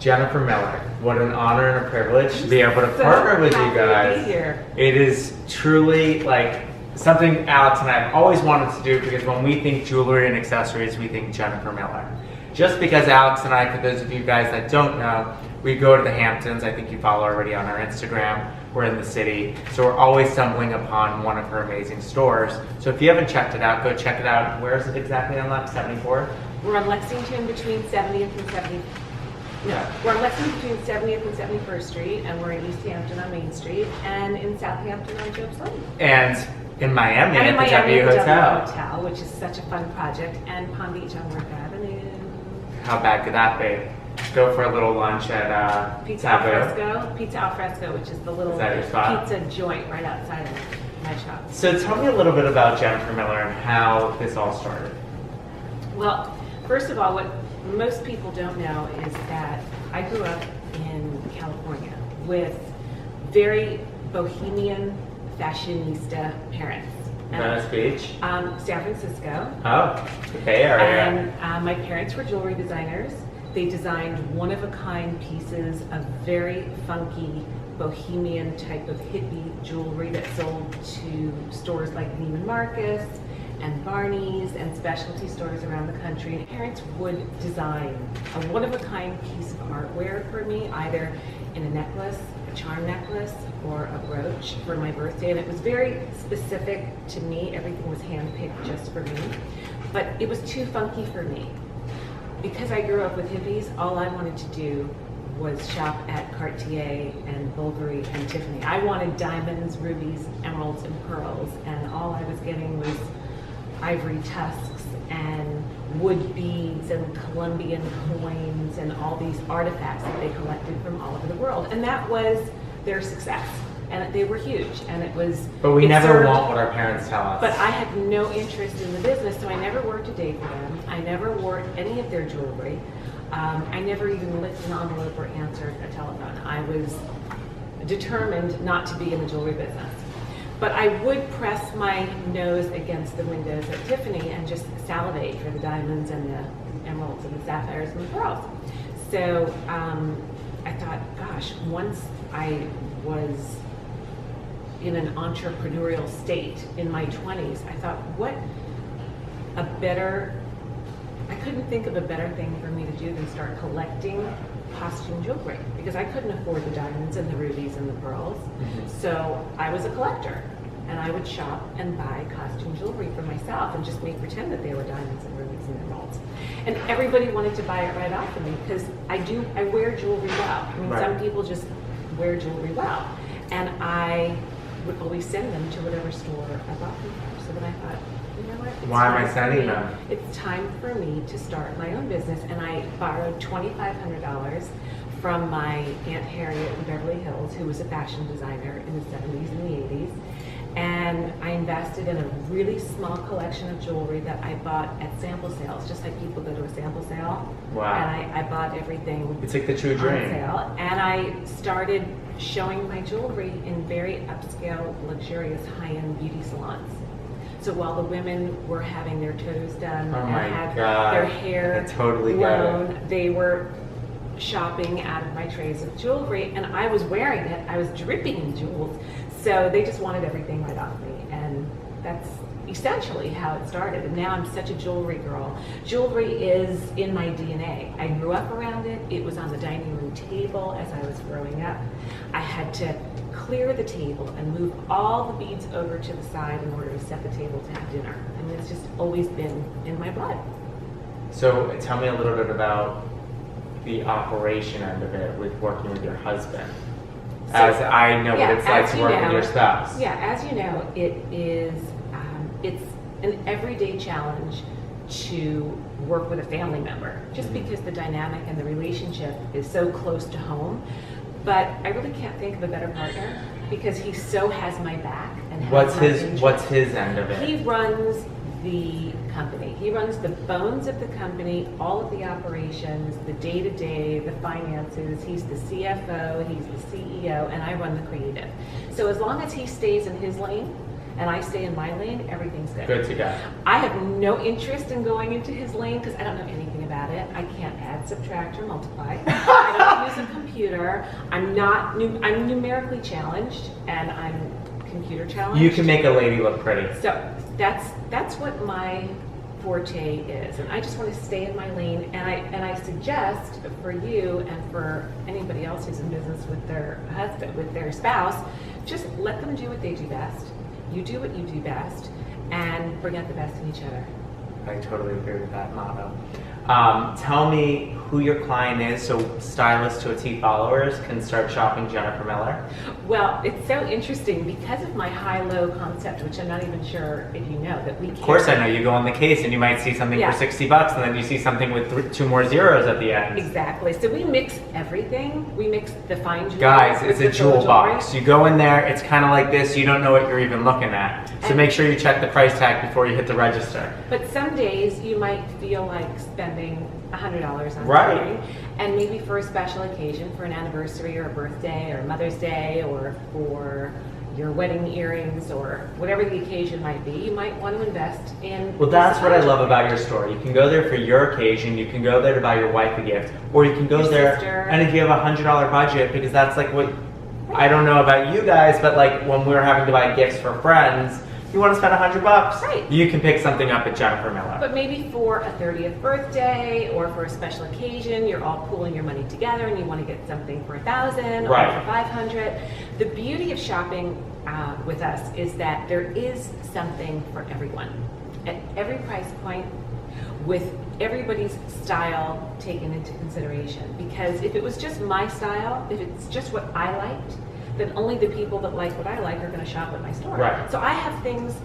Jennifer Miller, what an honor and a privilege to be able to partner with you guys. To be here. It is truly like something Alex and I have always wanted to do, because when we think jewelry and accessories, we think Jennifer Miller. Just because Alex and I, for those of you guys that don't know, we go to the Hamptons. I think you follow already on our Instagram. We're in the city, so we're always stumbling upon one of her amazing stores. So if you haven't checked it out, go check it out. Where is it exactly on that? 74th? We're on Lexington between 70th and 70th. No, we're on Lexington between 70th and 71st Street, and we're in East Hampton on Main Street, and in Southampton on Job's Lane. And in Miami And at in the Miami W at the Hotel. W Hotel, which is such a fun project, and Palm Beach on Worth Avenue. How bad could that be? Go for a little lunch at Pizza Taboo. Alfresco. Pizza Alfresco, which is the little Is that your spot? pizza joint right outside of my shop. So tell me a little bit about Jennifer Miller and how this all started. Well, first of all, what most people don't know is that I grew up in California with very bohemian, fashionista parents. Venice Beach? San Francisco. Oh, the Bay Area. And my parents were jewelry designers. They designed one-of-a-kind pieces of very funky, bohemian type of hippie jewelry that sold to stores like Neiman Marcus and Barney's and specialty stores around the country. And parents would design a one-of-a-kind piece of artware for me, either in a necklace, a charm necklace, or a brooch for my birthday. And it was very specific to me. Everything was handpicked just for me. But it was too funky for me. Because I grew up with hippies, all I wanted to do was shop at Cartier and Bulgari and Tiffany. I wanted diamonds, rubies, emeralds, and pearls, and all I was getting was ivory tusks and wood beads and Colombian coins and all these artifacts that they collected from all over the world. And that was their success. And they were huge, and it was... But we never want what our parents tell us. But I had no interest in the business, so I never worked a day for them. I never wore any of their jewelry. I never even licked an envelope or answered a telephone. I was determined not to be in the jewelry business. But I would press my nose against the windows at Tiffany and just salivate for the diamonds and the emeralds and the sapphires and the pearls. So I thought, gosh, once I was in an entrepreneurial state in my 20s, I thought, I couldn't think of a better thing for me to do than start collecting costume jewelry, because I couldn't afford the diamonds and the rubies and the pearls. So I was a collector, and I would shop and buy costume jewelry for myself and just pretend that they were diamonds and rubies and emeralds. And everybody wanted to buy it right off of me, because I wear jewelry well. I mean, right. Some people just wear jewelry well. And I would always send them to whatever store I bought them from. So then I thought, you know what? Why am I sending them? It's time for me to start my own business. And I borrowed $2,500 from my Aunt Harriet in Beverly Hills, who was a fashion designer in the 70s and the 80s. And I invested in a really small collection of jewelry that I bought at sample sales, just like people go to a sample sale. Wow. And I bought everything. It's like the true dream. On sale. And I started showing my jewelry in very upscale, luxurious, high-end beauty salons. So while the women were having their toes done and had their hair blown, they were shopping out of my trays of jewelry, and I was wearing it. I was dripping in jewels. So they just wanted everything right off me, and that's essentially how it started. And now I'm such a jewelry girl. Jewelry is in my DNA. I grew up around it. It was on the dining room table as I was growing up. I had to clear the table and move all the beads over to the side in order to set the table to have dinner. I mean, it's just always been in my blood. So tell me a little bit about the operation end of it with working with your husband. So, as I know what it's like to work with your spouse. Yeah, as you know, it is, it's an everyday challenge to work with a family member, just because the dynamic and the relationship is so close to home. But I really can't think of a better partner, because he so has my back. And what's his end of it? He runs the company. He runs the bones of the company, all of the operations, the day-to-day, the finances. He's the CFO, he's the CEO, and I run the creative. So as long as he stays in his lane and I stay in my lane, everything's good. Good to go. I have no interest in going into his lane because I don't know anything about it. I can't add, subtract, or multiply. I don't use a computer. I'm numerically challenged, and I'm computer challenged. You can make a lady look pretty. So that's what my forte is, and I just want to stay in my lane. And I suggest for you and for anybody else who's in business with their husband, with their spouse, just let them do what they do best. You do what you do best, and bring out the best in each other. I totally agree with that motto. Tell me who your client is so Stylists to a T followers can start shopping Jennifer Miller. Well, it's so interesting because of my high-low concept, which I'm not even sure if you know, that we Of course I know. You go on the case and you might see something Yeah. for $60 and then you see something with 2 more zeros at the end. Exactly. So we mix everything. We mix the fine jewelry. Guys, with it's a the jewel jewelry. box. You go in there, it's kind of like this, you don't know what you're even looking at. So And- make sure you check the price tag before you hit the register. But some days you might feel like spending $100 on Right. jewelry, and maybe for a special occasion, for an anniversary or a birthday or Mother's Day, or for your wedding earrings or whatever the occasion might be, you might want to invest in. Well, that's what I love about your store. You can go there for your occasion, you can go there to buy your wife a gift, or you can go Your there sister. and if you have a $100 budget, because that's like what, I don't know about you guys, but like when we're having to buy gifts for friends, you want to spend $100. Right. You can pick something up at Jennifer Miller. But maybe for a 30th birthday or for a special occasion, you're all pooling your money together and you want to get something for $1,000 Right. or for $500. The beauty of shopping with us is that there is something for everyone at every price point, with everybody's style taken into consideration. Because if it was just my style, if it's just what I liked, then only the people that like what I like are going to shop at my store. Right. So I have things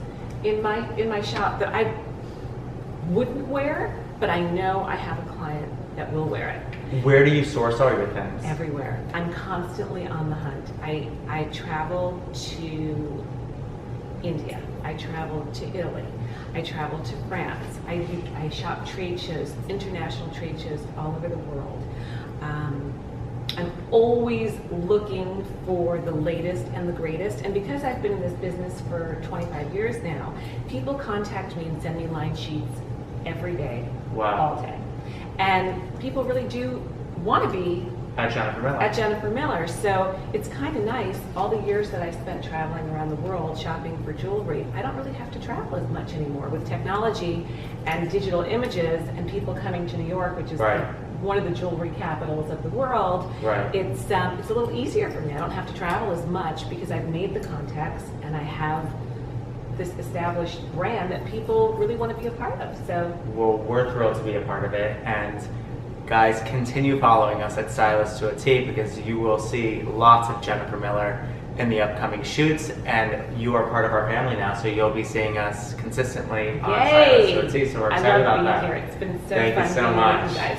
in my shop that I wouldn't wear, but I know I have a client that will wear it. Where do you source all your things? Everywhere. I'm constantly on the hunt. I travel to India. I travel to Italy. I travel to France. I shop trade shows, international trade shows all over the world. I'm always looking for the latest and the greatest. And because I've been in this business for 25 years now, people contact me and send me line sheets every day, Wow. all day. And people really do want to be At Jennifer Miller. at Jennifer Miller. So it's kind of nice, all the years that I spent traveling around the world shopping for jewelry, I don't really have to travel as much anymore with technology and digital images and people coming to New York, which is Right. one of the jewelry capitals of the world. Right. It's a little easier for me. I don't have to travel as much because I've made the contacts and I have this established brand that people really want to be a part of. So Well, we're thrilled to be a part of it, and guys, continue following us at Stylists to a T because you will see lots of Jennifer Miller in the upcoming shoots, and you are part of our family now, so you'll be seeing us consistently on Stylists to a T. So we're excited I love about being that. here. It's been so Thank you fun so being much. with you guys.